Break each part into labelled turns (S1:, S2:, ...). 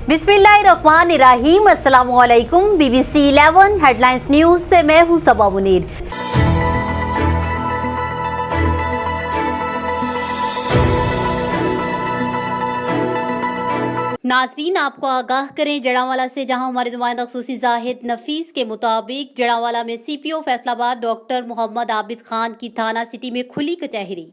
S1: बिस्मिल्लाहिर्रहमानिर्रहीम। अस्सलामु अलैकुम। BBC 11 हेडलाइंस न्यूज से मैं हूं सबा मुनीर। नाज़रीन, आपको आगाह करें जड़ांवाला से, जहां हमारे नुमाइंदा खसूसी जाहिद नफीस के मुताबिक जड़ांवाला में CPO फैसलाबाद डॉक्टर मोहम्मद आबिद खान की थाना सिटी में खुली कचहरी।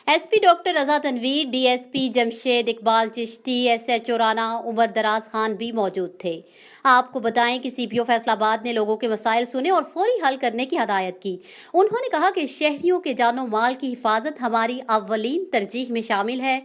S1: SP डॉक्टर रजा तनवीर, DSP जमशेद इकबाल चिश्ती, SHO राना उमर दराज खान भी मौजूद थे। आपको बताएं कि CPO फैसलाबाद ने लोगों के मसाइल सुने और फौरी हल करने की हदायत की। उन्होंने कहा कि शहरियों के जानो माल की हिफाजत हमारी अव्वलीन तरजीह में शामिल है।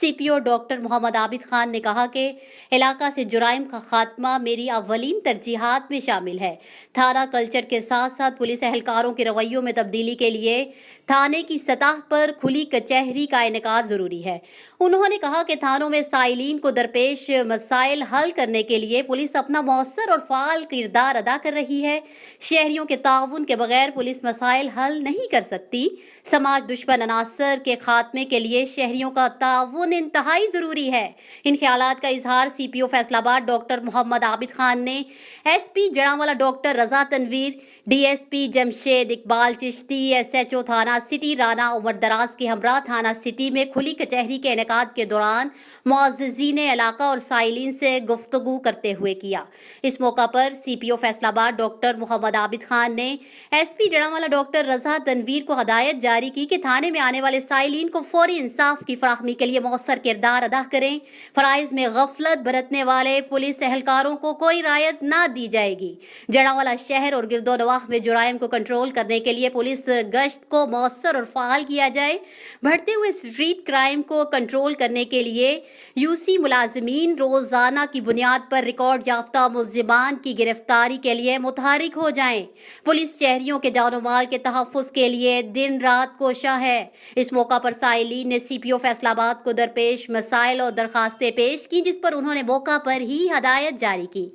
S1: CPO डॉक्टर मोहम्मद आबिद खान ने कहा कि इलाका से जुराइम का खात्मा मेरी अव्वलीन तरजीहात में शामिल है। थाना कल्चर के साथ साथ पुलिस एहलकारों के रवैयों में तब्दीली के लिए थाने की सतह पर खुली कचहरी का इनेकाद जरूरी है। उन्होंने कहा कि थानों में साइलीन को दरपेश मसाइल हल करने के लिए पुलिस अपना मौसर और फाल किरदार अदा कर रही है। शहरियों के ताउन के बगैर पुलिस मसाइल हल नहीं कर सकती। समाज दुश्मन अनासर के खात्मे के लिए शहरियों का ताउन इंतहाई जरूरी है। इन ख्यालात का इजहार CPO फैसलाबाद डॉक्टर मोहम्मद आबिद खान ने SP जड़ांवाला डॉक्टर रजा तनवीर, DSP जमशेद इकबाल चिश्ती, SHO थाना सिटी राना उमर दराज के हमरा थाना सिटी में खुली कचहरी के इनेकाद के दौरान मुअज़्ज़िज़ीन इलाका और साइलिन से गुफ्तगू करते हुए किया। इस मौका पर CPO फैसलाबाद डॉक्टर मोहम्मद आबिद खान ने SP जड़ांवाला डॉक्टर रजा तनवीर को हदायत जारी की कि थाने में आने वाले साइलिन को फौरी इंसाफ की फराहमी के लिए मौसर किरदार अदा करें। फराइज में गफलत बरतने वाले पुलिस एहलकारों को कोई रायत ना दी जाएगी। जड़ांवाला शहर और गिरदोनवाह में जुराइम को कंट्रोल करने के लिए पुलिस गश्त को मौसर और फाल किया जाए। बढ़ते हुए स्ट्रीट क्राइम को कंट्रोल करने के लिए UC मुलाजिमीन रोजाना की बुनियाद पर रिकॉर्ड याफ्ता मुल्जिमान की गिरफ्तारी के लिए मुतहरिक हो जाएं। पुलिस शहरियों के जानो माल के तहफ़्फ़ुज़ के लिए दिन रात कोशा है। इस मौका पर साइलीन ने CPO फैसलाबाद को दरपेश मसाइल और दरखास्तें पेश की, जिस पर उन्होंने मौका पर ही हदायत जारी की।